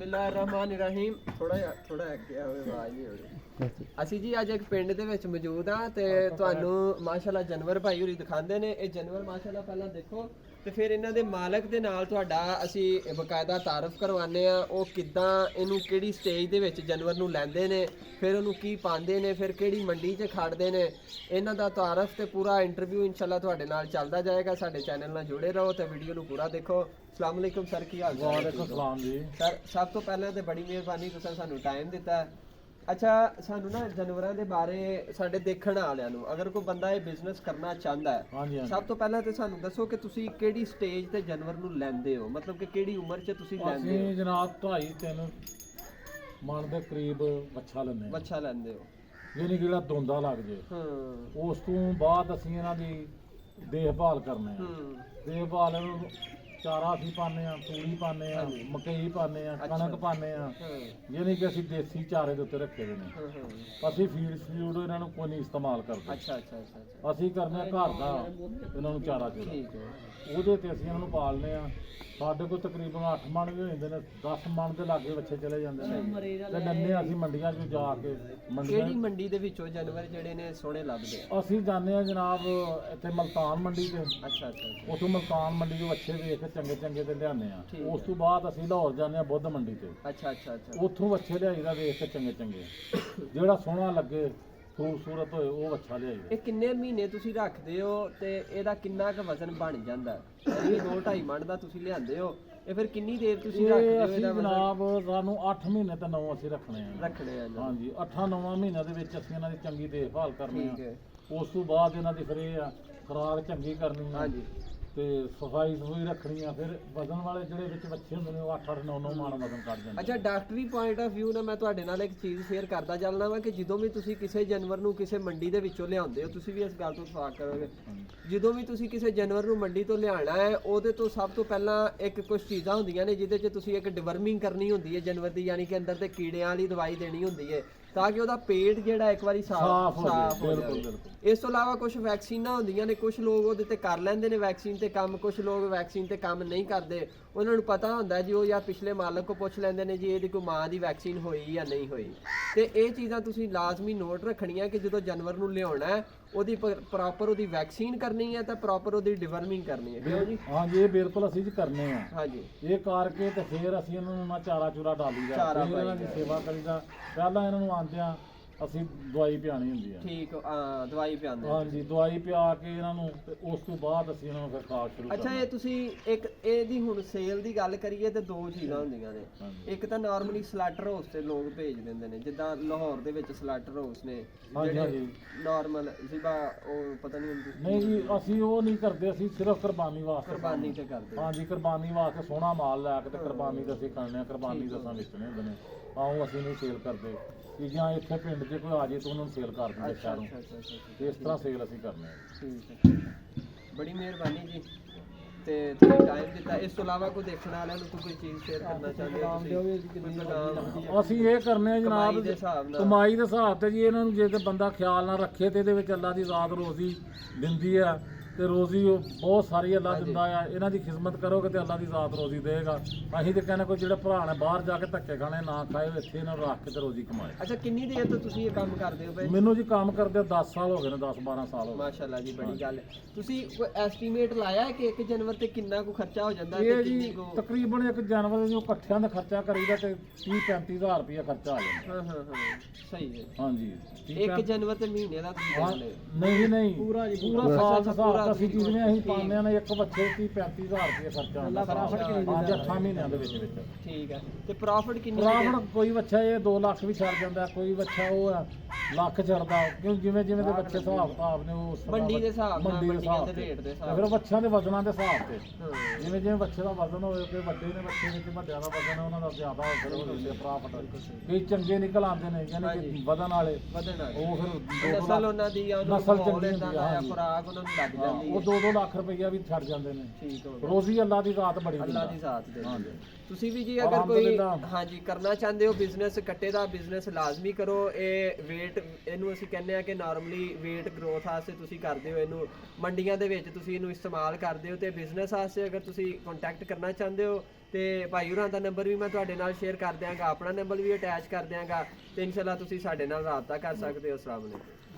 ਬਿਸਮਿਲ੍ਲਾਹਿਰਰਹਿਮਾਨਿਰਰਹੀਮ। ਥੋੜਾ ਅੱਗੇ ਆਵੇ, ਆਵਾਜ਼ ਨਹੀਂ ਹੋ ਰਹੀ। ਅਸੀਂ ਜੀ ਅੱਜ ਇੱਕ ਪਿੰਡ ਦੇ ਵਿੱਚ ਮੌਜੂਦ ਆ ਤੇ ਤੁਹਾਨੂੰ ਮਾਸ਼ਾਅੱਲਾ ਜਾਨਵਰ ਭਾਈ ਹੋਰੀ ਦਿਖਾਉਂਦੇ ਨੇ। ਇਹ ਜਾਨਵਰ ਮਾਸ਼ਾਅੱਲਾ ਪਹਿਲਾਂ ਦੇਖੋ ਤੇ ਫਿਰ ਇਹਨਾਂ ਦੇ ਮਾਲਕ ਦੇ ਨਾਲ ਤੁਹਾਡਾ ਅਸੀਂ ਬਕਾਇਦਾ ਤਾਰਫ ਕਰਵਾਉਂਦੇ ਆ। ਉਹ ਕਿੱਦਾਂ ਇਹਨੂੰ ਕਿਹੜੀ ਸਟੇਜ ਦੇ ਵਿੱਚ ਜਾਨਵਰ ਨੂੰ ਲੈਂਦੇ ਨੇ, ਫਿਰ ਉਹਨੂੰ ਕੀ ਪਾਉਂਦੇ ਨੇ, ਫਿਰ ਕਿਹੜੀ ਮੰਡੀ 'ਚ ਖੜਦੇ ਨੇ, ਇਹਨਾਂ ਦਾ ਤਾਰਫ ਤੇ ਪੂਰਾ ਇੰਟਰਵਿਊ ਇਨਸ਼ਾਅੱਲਾ ਤੁਹਾਡੇ ਨਾਲ ਚੱਲਦਾ ਜਾਏਗਾ। ਸਾਡੇ ਚੈਨਲ ਨਾਲ ਜੁੜੇ ਰਹੋ ਤੇ ਵੀਡੀਓ ਨੂੰ ਪੂਰਾ ਦੇਖੋ। अस्सलाम वालेकुम सर, की हाल? वालेकुम सलाम जी सर, सब तो पहले तो बड़ी मेहरबानी तुसीं सानू टाइम दिता। अच्छा, सानू ना जानवरां दे बारे साडे देखण वालियां नू अगर कोई बंदा ये बिजनेस करना चाहता है, हाँ जी, हाँ सब तो पहले तो सानू दसो कि तुसीं किहड़ी स्टेज ते जानवर नू लैंदे हो, मतलब कि किहड़ी उम्र च तुसीं लैंदे हो? ਅਸੀਂ ਜਨਾਬ 2.5-3 ਮਣ ਦੇ ਕਰੀਬ ਬੱਚਾ ਲੈਂਦੇ ਹਾਂ, बच्चा लैंदे हो? ਯਾਨੀ ਕਿ ਜਿਹੜਾ ਦੋਂਦਾ ਲੱਗ ਜੇ। ਉਸ ਤੋਂ ਬਾਅਦ ਅਸੀਂ ਇਹਨਾਂ ਦੀ ਦੇਖਭਾਲ ਕਰਨੇ ਆ। ਦੇਖਭਾਲ ਨੂੰ ਚਾਰਾ ਅਸੀਂ ਪਾਉਂਦੇ ਆ, ਤੂੜੀ ਪਾਉਂਦੇ ਆ, ਮਕਈ ਪਾਉਂਦੇ ਆ, ਕਣਕ ਪਾਉਂਦੇ ਆ, ਯਾਨੀ ਕਿ ਅਸੀਂ ਦੇਸੀ ਚਾਰੇ ਦੇ ਉੱਤੇ ਰੱਖੇ ਦੇ ਨੇ। ਅਸੀਂ ਫੀਡ ਫੂਡ ਇਹਨਾਂ ਨੂੰ ਕੋਈ ਨਹੀਂ ਇਸਤੇਮਾਲ ਕਰਦੇ। अच्छा अच्छा अच्छा। ਅਸੀਂ ਕਰਨੇ ਆ ਘਰ ਦਾ ਇਹਨਾਂ ਨੂੰ ਚਾਰਾ ਚੂਰਾ, ठीक है। ਉਹਦੇ ਤੇ ਅਸੀਂ ਇਹਨਾਂ ਨੂੰ ਪਾਲਨੇ ਆ। ਸਾਡੇ ਕੋਲ ਤਕਰੀਬਨ 8 ਮਣ ਵੀ ਹੋ ਜਾਂਦੇ ਨੇ, 10 ਮਣ ਦੇ ਲਾਗੇ ਬੱਚੇ ਚਲੇ ਜਾਂਦੇ ਨੇ ਤੇ ਡੰਨੇ ਅਸੀਂ ਮੰਡੀਆਂ 'ਚ ਜਾ ਕੇ ਕਿਹੜੀ ਮੰਡੀ ਦੇ ਵਿੱਚੋਂ ਜਾਨਵਰ ਜਿਹੜੇ ਨੇ ਸੋਹਣੇ ਲੱਭਦੇ ਆ? ਅਸੀਂ ਜਾਂਦੇ ਆ ਜਨਾਬ ਇੱਥੇ ਮਲਤਾਨ ਮੰਡੀ ਤੇ। ਅੱਛਾ ਅੱਛਾ। ਉੱਥੋਂ ਮਲਤਾਨ ਮੰਡੀ ਤੋਂ ਅੱਛੇ ਵੇਖ ਕੇ ਚੰਗੇ ਚੰਗੇ ਤੇ ਲਿਆਉਂਦੇ ਆ। ਠੀਕ ਉਸ ਤੋਂ ਬਾਅਦ ਅਸੀਂ ਲਾਹੌਰ ਜਾਂਦੇ ਆ ਬੁੱਧ ਮੰਡੀ ਤੇ। ਅੱਛਾ ਅੱਛਾ ਅੱਛਾ। ਉੱਥੋਂ ਅੱਛੇ ਲਿਆਈਦਾ ਵੇਖ ਕੇ ਚੰਗੇ ਚੰਗੇ, ਜਿਹੜਾ ਸੋਹਣਾ ਲੱਗੇ ਖੂਬਸੂਰਤ ਹੋਏ ਉਹ ਅੱਛਾ ਲਿਆਈਦਾ। ਇਹ ਕਿੰਨੇ ਮਹੀਨੇ ਤੁਸੀਂ ਰੱਖਦੇ ਹੋ ਤੇ ਇਹਦਾ ਕਿੰਨਾ ਕੁ ਵਜ਼ਨ ਬਣ ਜਾਂਦਾ ਹੈ? ਇਹ 2-2.5 ਮਣ ਦਾ ਤੁਸੀਂ ਲਿਆਂਦੇ ਹੋ, ਇਹ ਫਿਰ ਕਿੰਨੀ ਦੇਰ ਤੁਸੀਂ ਰੱਖਦੇ ਹੋ ਅਸੀਂ ਇਹਦਾ ਵਜ਼ਨ? ਜਨਾਬ ਸਾਨੂੰ 8 ਮਹੀਨੇ ਤੇ 9 ਅਸੀਂ ਰੱਖਣੇ ਆ। ਰੱਖਣੇ ਆ ਜੀ। ਹਾਂਜੀ, 8-9 ਮਹੀਨਿਆਂ ਦੇ ਵਿੱਚ ਅਸੀਂ ਇਹਨਾਂ ਦੀ ਚੰਗੀ ਦੇਖਭਾਲ ਕਰਨੀ ਠੀਕ ਆ। ਹੈ। ਉਸ ਤੋਂ ਬਾਅਦ ਇਹਨਾਂ ਦੀ ਫਿਰ ਇਹ ਆ ਖੁਰਾਕ ਚੰਗੀ ਕਰਨੀ ਆ ਹਾਂਜੀ। ਤੇ ਸਫਾਈ ਸੁਫਾਈ ਰੱਖਣੀ ਆ। ਫਿਰ ਵਜ਼ਨ ਵਾਲੇ ਜਿਹੜੇ ਵਿੱਚ ਬੱਚੇ ਹੁੰਦੇ ਨੇ ਉਹ 8-8 9-9 ਮਣ ਵਜ਼ਨ ਕੱਢ ਜਾਂਦੇ। ਅੱਛਾ, ਡਾਕਟਰੀ ਪੁਆਇੰਟ ਆਫ ਵਿਊ ਨਾਲ ਮੈਂ ਤੁਹਾਡੇ ਨਾਲ ਇੱਕ ਚੀਜ਼ ਸ਼ੇਅਰ ਕਰਦਾ ਚੱਲਣਾ ਵਾ ਕਿ ਜਦੋਂ ਵੀ ਤੁਸੀਂ ਕਿਸੇ ਜਾਨਵਰ ਨੂੰ ਕਿਸੇ ਮੰਡੀ ਦੇ ਵਿੱਚੋਂ ਲਿਆਉਂਦੇ ਹੋ, ਤੁਸੀਂ ਵੀ ਇਸ ਗੱਲ ਤੋਂ ਇਤਫਾਕ ਕਰੋਗੇ, ਜਦੋਂ ਵੀ ਤੁਸੀਂ ਕਿਸੇ ਜਾਨਵਰ ਨੂੰ ਮੰਡੀ ਤੋਂ ਲਿਆਉਣਾ ਹੈ ਉਹਦੇ ਤੋਂ ਸਭ ਤੋਂ ਪਹਿਲਾਂ ਇੱਕ ਕੁਝ ਚੀਜ਼ਾਂ ਹੁੰਦੀਆਂ ਨੇ ਜਿਹਦੇ 'ਚ ਤੁਸੀਂ ਇੱਕ ਡਿਵਰਮਿੰਗ ਕਰਨੀ ਹੁੰਦੀ ਹੈ ਜਾਨਵਰ ਦੀ, ਯਾਨੀ ਕਿ ਅੰਦਰ ਤੇ ਕੀੜਿਆਂ ਵਾਲੀ ਦਵਾਈ ਦੇਣੀ ਹੁੰਦੀ ਹੈ ਤਾਂ ਕਿ ਉਹਦਾ ਪੇਟ ਜਿਹੜਾ ਇੱਕ ਵਾਰੀ ਸਾਫ਼ ਹੋ ਜਾਵੇ। ਬਿਲਕੁਲ। ਇਸ ਤੋਂ ਇਲਾਵਾ ਕੁਝ ਵੈਕਸੀਨਾਂ ਹੁੰਦੀਆਂ ਨੇ, ਕੁਝ ਲੋਕ ਉਹਦੇ ਤੇ ਕਰ ਲੈਂਦੇ ਨੇ ਵੈਕਸੀਨ ਤੇ ਕੰਮ, ਕੁਝ ਲੋਕ ਵੈਕਸੀਨ ਤੇ ਕੰਮ ਨਹੀਂ ਕਰਦੇ। ਉਹਨਾਂ ਨੂੰ ਪਤਾ ਹੁੰਦਾ ਜੀ ਉਹ ਜਾਂ ਪਿਛਲੇ ਮਾਲਕ ਕੋ ਪੁੱਛ ਲੈਂਦੇ ਨੇ ਜੀ ਇਹਦੀ ਕੋਈ ਮਾਂ ਦੀ ਵੈਕਸੀਨ ਹੋਈ ਜਾਂ ਨਹੀਂ ਹੋਈ। ਤੇ ਇਹ ਚੀਜ਼ਾਂ ਤੁਸੀਂ ਲਾਜ਼ਮੀ ਨੋਟ ਰੱਖਣੀਆਂ ਕਿ ਜਦੋਂ ਜਾਨਵਰ ਨੂੰ ਲਿਆਉਣਾ ਹੈ ਉਹਦੀ ਪ੍ਰੋਪਰ ਉਹਦੀ ਵੈਕਸੀਨ ਕਰਨੀ ਹੈ ਤਾਂ ਪ੍ਰੋਪਰ ਉਹਦੀ ਡਿਵਰਮਿੰਗ ਕਰਨੀ ਹੈ। ਕਿਉਂ ਜੀ? ਹਾਂਜੀ, ਇਹ ਬਿਲਕੁਲ ਅਸੀਂ ਜੀ ਕਰਨੇ ਆ। ਹਾਂਜੀ। ਇਹ ਕਰਕੇ ਤੇ ਫਿਰ ਅਸੀਂ ਇਹਨਾਂ ਨੂੰ ਨਾ ਚਾਰਾ ਚੂਰਾ ਡਾਲੀਦਾ, ਫਿਰ ਇਹਨਾਂ ਦੀ ਸੇਵਾ ਕਰੀਦਾ। ਪਹਿਲਾਂ ਇਹਨਾਂ ਨੂੰ ਆਉਂਦਿਆਂ ਅਸੀਂ ਦਵਾਈ ਪਿਆਣੀ ਹੁੰਦੀ ਆ। ਠੀਕ, ਦਵਾਈ ਪਿਆਉਂਦੇ? ਹਾਂਜੀ, ਦਵਾਈ ਪਿਆ ਕੇ ਇਹਨਾਂ ਨੂੰ ਤੇ ਉਸ ਤੋਂ ਬਾਅਦ ਅਸੀਂ ਇਹਨਾਂ ਨੂੰ ਫਿਰ ਖਾਦ ਸ਼ੁਰੂ ਅੱਛਾ, ਇਹ ਤੁਸੀਂ ਇੱਕ ਇਹਦੀ ਹੁਣ ਸੇਲ ਦੀ ਗੱਲ ਕਰੀਏ ਤੇ ਦੋ ਚੀਜ਼ਾਂ ਹੁੰਦੀਆਂ ਨੇ। ਇੱਕ ਤਾਂ ਨਾਰਮਲੀ ਸਲਾਟਰ ਹਾਊਸ ਤੇ ਲੋਕ ਭੇਜ ਦਿੰਦੇ ਨੇ, ਜਿੱਦਾਂ ਲਾਹੌਰ ਦੇ ਵਿੱਚ ਸਲਾਟਰ ਹਾਊਸ ਨੇ ਜਿਹੜੇ ਨਾਰਮਲ ਜਿਹਾ ਉਹ ਪਤਾ ਨਹੀਂ ਹੁੰਦੀ। ਨਹੀਂ ਜੀ, ਅਸੀਂ ਉਹ ਨਹੀਂ ਕਰਦੇ, ਅਸੀਂ ਸਿਰਫ ਕੁਰਬਾਨੀ ਵਾਸਤੇ। ਕੁਰਬਾਨੀ ਤੇ ਕਰਦੇ? ਹਾਂਜੀ, ਕੁਰਬਾਨੀ ਵਾਸਤੇ ਸੋਹਣਾ ਮਾਲ ਲੈ ਕੇ ਤੇ ਕੁਰਬਾਨੀ ਦਾ ਅਸੀਂ ਕਰਨੇ ਆ। ਕੁਰਬਾਨੀ ਦਾ ਅਸਾਂ ਵੇਚਣੇ ਹੁੰਦੇ ਨੇ, ਆਓ ਅਸੀਂ ਨਹੀਂ ਸੇਲ ਕਰਦੇ। ਜਾਂ ਇੱਥੇ ਪਿੰਡ 'ਚ ਕੋਈ ਆ ਜੇ ਤਾਂ ਉਹਨਾਂ ਨੂੰ ਸੇਲ ਕਰ ਦਿੰਦੇ ਸ਼ਹਿਰੋਂ। ਤੇ ਇਸ ਤਰ੍ਹਾਂ ਸੇਲ ਅਸੀਂ ਕਰਨੇ ਆ। ਠੀਕ ਹੈ, ਬੜੀ ਮਿਹਰਬਾਨੀ ਜੀ ਤੇ ਤੁਸੀਂ ਟਾਈਮ ਦਿੱਤਾ। ਇਸ ਤੋਂ ਇਲਾਵਾ ਕੋਈ ਦੇਖਣ ਵਾਲਿਆਂ ਨੂੰ ਕੋਈ ਚੀਜ਼ ਸ਼ੇਅਰ ਕਰਨਾ ਚਾਹੁੰਦੇ ਹੋ? ਅਸੀਂ ਇਹ ਕਰਨੇ ਆ ਜਨਾਬ ਕਮਾਈ ਦੇ ਹਿਸਾਬ ਨਾਲ। ਕਮਾਈ ਦੇ ਹਿਸਾਬ ਤੇ ਜੀ ਇਹਨਾਂ ਨੂੰ ਜੇ ਤੇ ਬੰਦਾ ਖਿਆਲ ਨਾਲ ਰੱਖੇ ਤੇ ਇਹਦੇ ਵਿੱਚ ਅੱਲਾ ਦੀ ਜ਼ਾਤ ਰੋਜ਼ੀ ਦਿੰਦੀ ਆ ਤੇ ਰੋਜ਼ੀ ਉਹ ਬਹੁਤ ਸਾਰੀ ਅੱਲਾ ਦਿੰਦਾ ਆ। ਇਹਨਾਂ ਦੀ ਖਿਦਮਤ ਕਰੋਗੇ ਤੇ ਅੱਲਾ ਦੀ ਜ਼ਾਤ ਰੋਜ਼ੀ ਦੇਗਾ। ਅਸੀਂ ਤੇ ਕਹਿੰਦੇ ਕੋਈ ਜਿਹੜੇ ਭਰਾ ਨੇ ਬਾਹਰ ਜਾ ਕੇ ਧੱਕੇ ਖਾਣੇ ਨਾ ਖਾਏ, ਇੱਥੇ ਇਹਨਾਂ ਨੂੰ ਰੱਖ ਕੇ ਤੇ ਰੋਜ਼ੀ ਕਮਾਏ। ਅੱਛਾ, ਕਿੰਨੀ ਦੇਰ ਤੋਂ ਤੁਸੀਂ ਇਹ ਕੰਮ ਕਰਦੇ ਹੋ ਭਾਈ? ਮੈਨੂੰ ਜੀ ਕੰਮ ਕਰਦੇ 10 ਸਾਲ ਹੋ ਗਏ ਨੇ, 10-12 ਸਾਲ ਹੋ ਗਏ। ਮਾਸ਼ਾਅੱਲਾ ਜੀ, ਬੜੀ ਗੱਲ ਹੈ। ਤੁਸੀਂ ਕੋਈ ਐਸਟੀਮੇਟ ਲਾਇਆ ਹੈ ਕਿ ਇੱਕ ਜਾਨਵਰ ਤੇ ਕਿੰਨਾ ਕੁ ਖਰਚਾ ਹੋ ਜਾਂਦਾ ਇਹ ਤੇ ਜੀ ਕਿੰਨੀ ਕੁ? ਤਕਰੀਬਨ ਇੱਕ ਜਾਨਵਰ ਜੋ ਇਕੱਠਿਆਂ ਦਾ ਖਰਚਾ ਕਰੀਦਾ ਤੇ 30-35 ਹਜ਼ਾਰ ਰੁਪਇਆ ਖਰਚਾ ਆ ਜਾਂਦਾ। ਹਾਂ, ਸਹੀ ਹੈ। ਹਾਂਜੀ, ਇੱਕ ਜਾਨਵਰ ਤੇ ਮਹੀਨੇ ਦਾ ਤੁਸੀਂ ਹਾਂ, ਦੇ ਲਏ? ਨਹੀਂ ਪੂਰਾ ਸਾਲ ਦਾ ਹਿਸਾਬ ਅਸੀਂ ਪੂਰਾ ਜਿਵੇਂ ਅਸੀਂ ਪਾਉਂਦੇ ਆ ਨਾ, ਇੱਕ ਬੱਚੇ 30-35 ਹਜ਼ਾਰ ਰੁਪਇਆ ਖਰਚਾ ਆਉਂਦਾ। ਪੰਜ 8 ਮਹੀਨਿਆਂ ਦੇ ਵਿੱਚ। ਠੀਕ ਹੈ, ਤੇ ਪ੍ਰੋਫਿਟ ਕਿੰਨੀ? ਪ੍ਰੋਫਿਟ ਕੋਈ ਬੱਚਾ ਇਹ 2 ਲੱਖ ਵੀ ਛੱਡ ਜਾਂਦਾ, ਕੋਈ ਬੱਚਾ ਉਹ ਆ ਲੱਖ ਛੱਡਦਾ, ਕਿਉਂ ਜਿਵੇਂ ਜਿਵੇਂ ਦੇ ਬੱਚੇ ਹਿਸਾਬ ਕਿਤਾਬ ਨੇ ਉਸ ਮੰਡੀ ਦੇ ਹਿਸਾਬ ਨਾਲ, ਮੰਡੀ ਦੇ ਮੰਡੀਆਂ ਦੇ ਹਿਸਾਬ ਰੇਟ ਦੇ ਤੇ ਹਿਸਾਬ ਫਿਰ ਬੱਚਿਆਂ ਦੇ ਵਜ਼ਨਾਂ ਦੇ ਹਿਸਾਬ ਤੇ ਹਾਂ। ਜਿਵੇਂ ਜਿਵੇਂ ਬੱਚੇ ਦਾ ਵਜ਼ਨ ਹੋਵੇ, ਕੋਈ ਵੱਡੇ ਨੇ ਬੱਚੇ ਵਿੱਚ ਵੱਡਿਆਂ ਦਾ ਵਜ਼ਨ ਹੈ ਉਹਨਾਂ ਦਾ ਜ਼ਿਆਦਾ ਹੋ ਫਿਰ ਹੋ ਜਾਂਦੇ ਪ੍ਰੋਫਿਟ। ਕਈ ਚੰਗੇ ਨਿਕਲ ਆਉਂਦੇ ਨੇ ਯਾਨੀ ਕਿ ਵਜ਼ਨ ਵਾਲੇ, ਵਧਣ ਵਾਲੇ ਉਹ ਫਿਰ ਨਸਲ ਉਹਨਾਂ ਦੀ ਆ, ਨਸਲ ਚੰਗੀ ਚੰਗੀ ਹੁੰਦੀ ਹੁੰਦੀ ਆ, ਆ, ਖੁਰਾਕ ਉਹਨਾਂ ਨੂੰ ਲੱਗ ਜਾਂਦੀ ਉਹ ਹੈ। 2-2 ਲੱਖ ਰੁਪਈਆ ਵੀ ਛੱਡ ਜਾਂਦੇ ਨੇ। ਠੀਕ ਹੋ ਗਿਆ, ਰੋਜ਼ੀ ਅੱਲਾ ਦੀ ਜ਼ਾਤ ਬੜੀ ਅੱਲਾ ਦੀ ਜ਼ਾਤ ਦੇ। ਹਾਂਜੀ। ਤੁਸੀਂ ਵੀ ਜੀ ਅਗਰ ਕੋਈ ਹਾਂਜੀ ਕਰਨਾ ਚਾਹੁੰਦੇ ਹੋ ਬਿਜ਼ਨਸ, ਕੱਟੇ ਦਾ ਬਿਜ਼ਨਸ ਲਾਜ਼ਮੀ ਕਰੋ। ਇਹ weight ਇਹਨੂੰ ਅਸੀਂ ਕਹਿੰਦੇ ਆ ਕਿ ਨਾਰਮਲੀ weight growth ਵਾਸਤੇ ਤੁਸੀਂ ਕਰਦੇ ਹੋ, ਇਹਨੂੰ ਮੰਡੀਆਂ ਦੇ ਵਿੱਚ ਤੁਸੀਂ ਇਹਨੂੰ ਇਸਤੇਮਾਲ ਕਰਦੇ ਹੋ। ਤੇ ਬਿਜ਼ਨਸ ਵਾਸਤੇ ਅਗਰ ਤੁਸੀਂ ਕੰਟੈਕਟ ਕਰਨਾ ਚਾਹੁੰਦੇ ਹੋ ਤੇ ਭਾਈ ਹੋਰਾਂ ਦਾ ਨੰਬਰ ਵੀ ਮੈਂ ਤੁਹਾਡੇ ਨਾਲ ਸ਼ੇਅਰ ਕਰ ਦਿਆਂਗਾ, ਆਪਣਾ ਨੰਬਰ ਵੀ ਅਟੈਚ ਕਰ ਦਿਆਂਗਾ ਤੇ ਇਨਸ਼ਾਅੱਲਾ ਤੁਸੀਂ ਸਾਡੇ ਨਾਲ ਰਾਬਤਾ ਕਰ ਸਕਦੇ ਹੋ। ਅਸਲਾਮ ਅਲੈਕੁਮ।